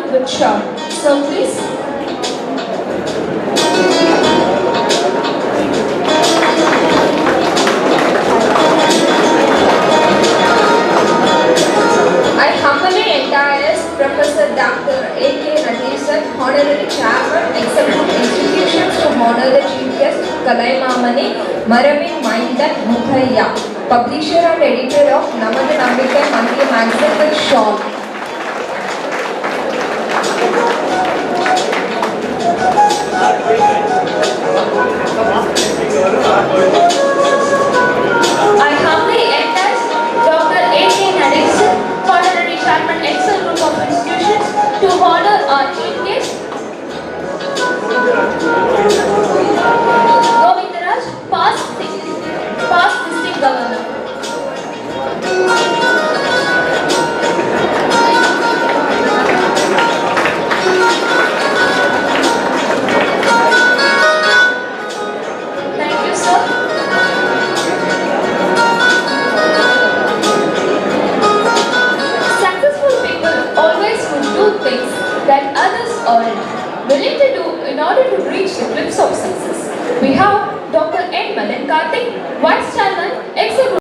Anand with Shah. So please. I humbly endorse Professor Dr. A.K. Nadesan, Honorary Chairman, Executive Institutions to honor the Chief Guest Kalaimamani Maravin Maindan Muthaiya, Publisher and Editor of Namadu Nambikai Monthly Magazine with Shawl.